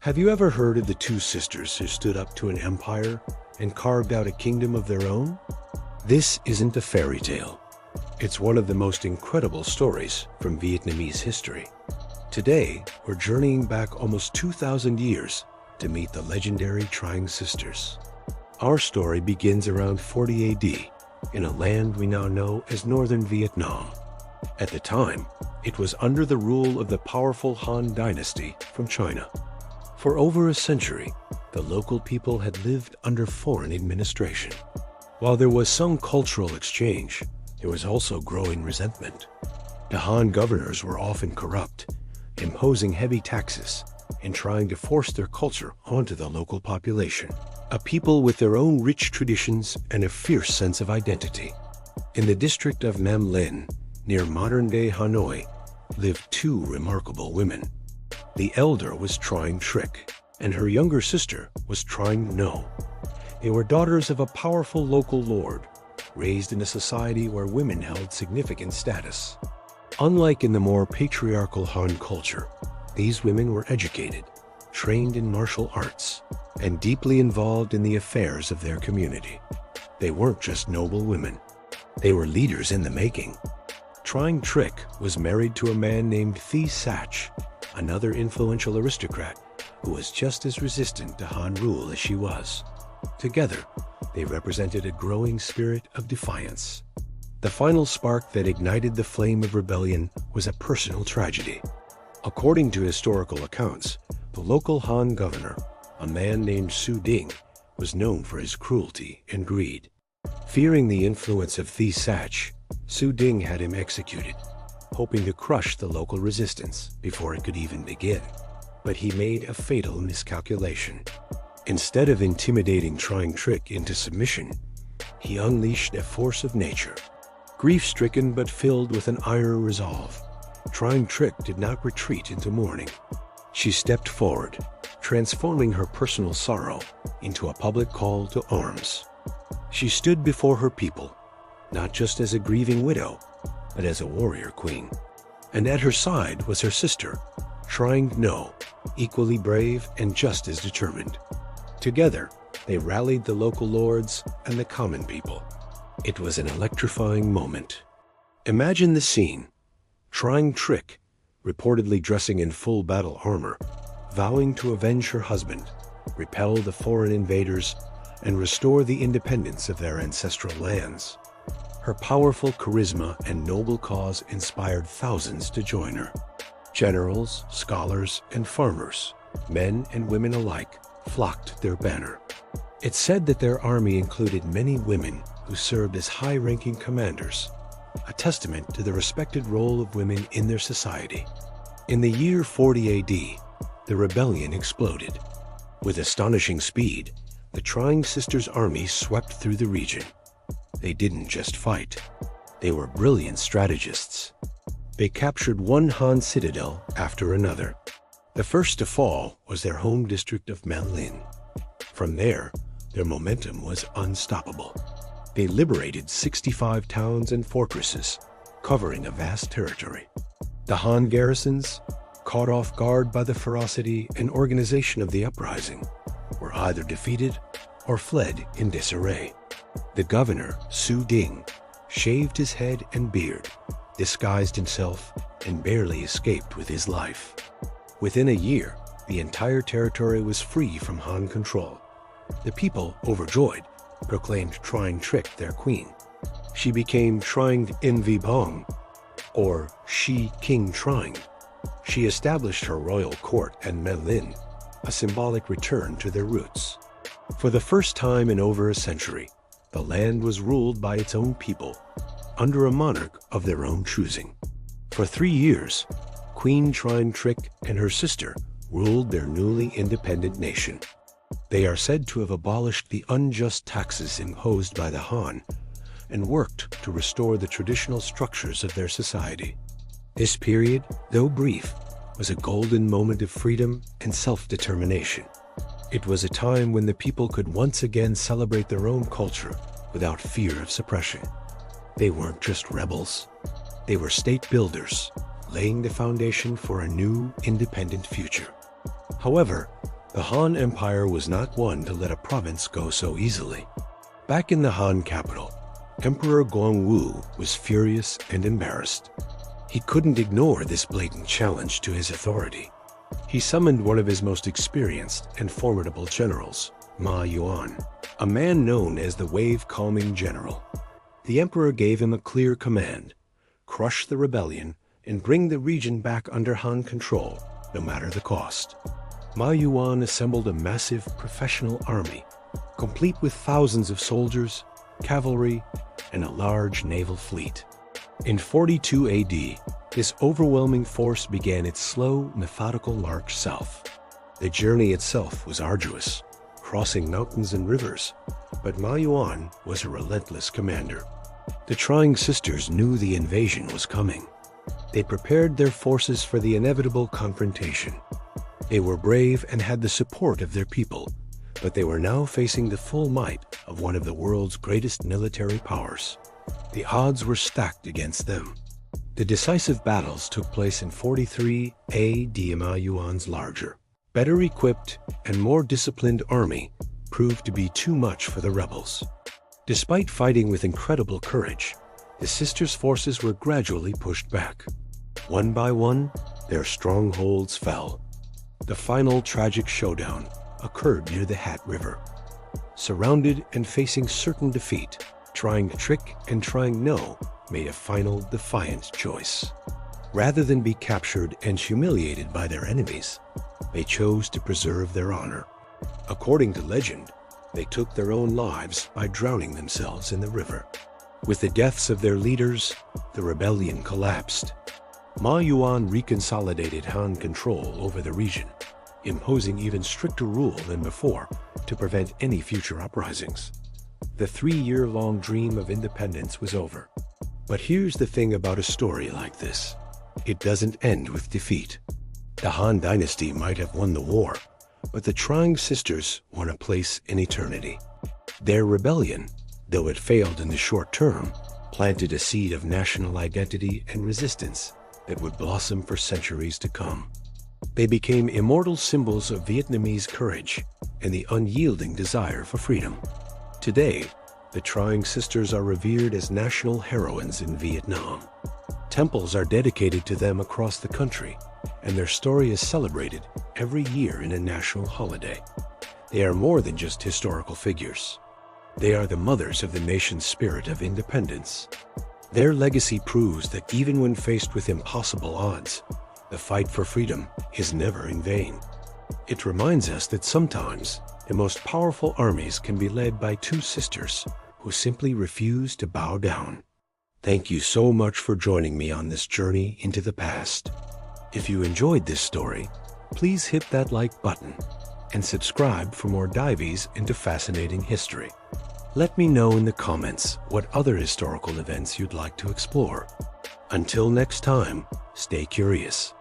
Have you ever heard of the two sisters who stood up to an empire and carved out a kingdom of their own? This isn't a fairy tale. It's one of the most incredible stories from Vietnamese history. Today, we're journeying back almost 2,000 years to meet the legendary Trưng Sisters. Our story begins around 40 AD in a land we now know as Northern Vietnam. At the time, it was under the rule of the powerful Han dynasty from China. For over a century, the local people had lived under foreign administration. While there was some cultural exchange, there was also growing resentment. The Han governors were often corrupt, imposing heavy taxes and trying to force their culture onto the local population, a people with their own rich traditions and a fierce sense of identity. In the district of Mê Linh, near modern-day Hanoi, lived two remarkable women. The elder was Trinh Trick, and her younger sister was Trinh No. They were daughters of a powerful local lord, raised in a society where women held significant status. Unlike in the more patriarchal Han culture, these women were educated, trained in martial arts, and deeply involved in the affairs of their community. They weren't just noble women. They were leaders in the making. Trinh Trick was married to a man named Thi Sach, another influential aristocrat who was just as resistant to Han rule as she was. Together, they represented a growing spirit of defiance. The final spark that ignited the flame of rebellion was a personal tragedy. According to historical accounts, the local Han governor, a man named Su Ding, was known for his cruelty and greed. Fearing the influence of Thi Sach, Su Ding had him executed, hoping to crush the local resistance before it could even begin. But he made a fatal miscalculation. Instead of intimidating Trinh Trick into submission, he unleashed a force of nature. Grief-stricken but filled with an iron resolve, Trinh Trick did not retreat into mourning. She stepped forward, transforming her personal sorrow into a public call to arms. She stood before her people, not just as a grieving widow, but as a warrior queen. And at her side was her sister, Trinh No, equally brave and just as determined. Together, they rallied the local lords and the common people. It was an electrifying moment. Imagine the scene. Trinh Trick, reportedly dressing in full battle armor, vowing to avenge her husband, repel the foreign invaders, and restore the independence of their ancestral lands. Her powerful charisma and noble cause inspired thousands to join her. Generals, scholars, and farmers, men and women alike, flocked to their banner. It's said that their army included many women who served as high-ranking commanders, a testament to the respected role of women in their society. In the year 40 AD, the rebellion exploded. With astonishing speed, the Trinh Sisters' army swept through the region. They didn't just fight. They were brilliant strategists. They captured one Han citadel after another. The first to fall was their home district of Mê Linh. From there, their momentum was unstoppable. They liberated 65 towns and fortresses, covering a vast territory. The Han garrisons, caught off guard by the ferocity and organization of the uprising, were either defeated or fled in disarray. The governor, Su Ding, shaved his head and beard, disguised himself, and barely escaped with his life. Within a year, the entire territory was free from Han control. The people, overjoyed, proclaimed Trinh Trick their queen. She became Trinh Nv Bong, or She King Trinh. She established her royal court at Mê Linh, a symbolic return to their roots. For the first time in over a century, the land was ruled by its own people, under a monarch of their own choosing. For 3 years, Queen Trinh Trick and her sister ruled their newly independent nation. They are said to have abolished the unjust taxes imposed by the Han and worked to restore the traditional structures of their society. This period, though brief, was a golden moment of freedom and self-determination. It was a time when the people could once again celebrate their own culture without fear of suppression. They weren't just rebels. They were state builders, laying the foundation for a new, independent future. However, The Han Empire was not one to let a province go so easily. Back in the Han capital, Emperor Gongwu was furious and embarrassed. He couldn't ignore this blatant challenge to his authority. He summoned one of his most experienced and formidable generals, Ma Yuan, a man known as the wave-calming general. The emperor gave him a clear command: crush the rebellion and bring the region back under Han control, no matter the cost. Ma Yuan assembled a massive professional army, complete with thousands of soldiers, cavalry, and a large naval fleet. In 42 AD, this overwhelming force began its slow, methodical march south. The journey itself was arduous, crossing mountains and rivers, but Ma Yuan was a relentless commander. The Trinh sisters knew the invasion was coming. They prepared their forces for the inevitable confrontation. They were brave and had the support of their people, but they were now facing the full might of one of the world's greatest military powers. The odds were stacked against them. The decisive battles took place in 43 AD. Ma Yuan's larger, better equipped, and more disciplined army proved to be too much for the rebels. Despite fighting with incredible courage, the sisters' forces were gradually pushed back. One by one, their strongholds fell. The final tragic showdown occurred near the Hat River. Surrounded and facing certain defeat, Trinh Trick and Trinh No made a final defiant choice. Rather than be captured and humiliated by their enemies, they chose to preserve their honor. According to legend, they took their own lives by drowning themselves in the river. With the deaths of their leaders, the rebellion collapsed. Ma Yuan reconsolidated Han control over the region, imposing even stricter rule than before to prevent any future uprisings. The 3-year-long dream of independence was over. But here's the thing about a story like this: it doesn't end with defeat. The Han dynasty might have won the war, but the Trinh sisters won a place in eternity. Their rebellion, though it failed in the short term, planted a seed of national identity and resistance that would blossom for centuries to come. They became immortal symbols of Vietnamese courage and the unyielding desire for freedom. Today, the Trinh sisters are revered as national heroines in Vietnam. Temples are dedicated to them across the country, and their story is celebrated every year in a national holiday. They are more than just historical figures. They are the mothers of the nation's spirit of independence. Their legacy proves that even when faced with impossible odds, the fight for freedom is never in vain. It reminds us that sometimes the most powerful armies can be led by two sisters who simply refuse to bow down. Thank you so much for joining me on this journey into the past. If you enjoyed this story, please hit that like button and subscribe for more dives into fascinating history. Let me know in the comments what other historical events you'd like to explore. Until next time, stay curious.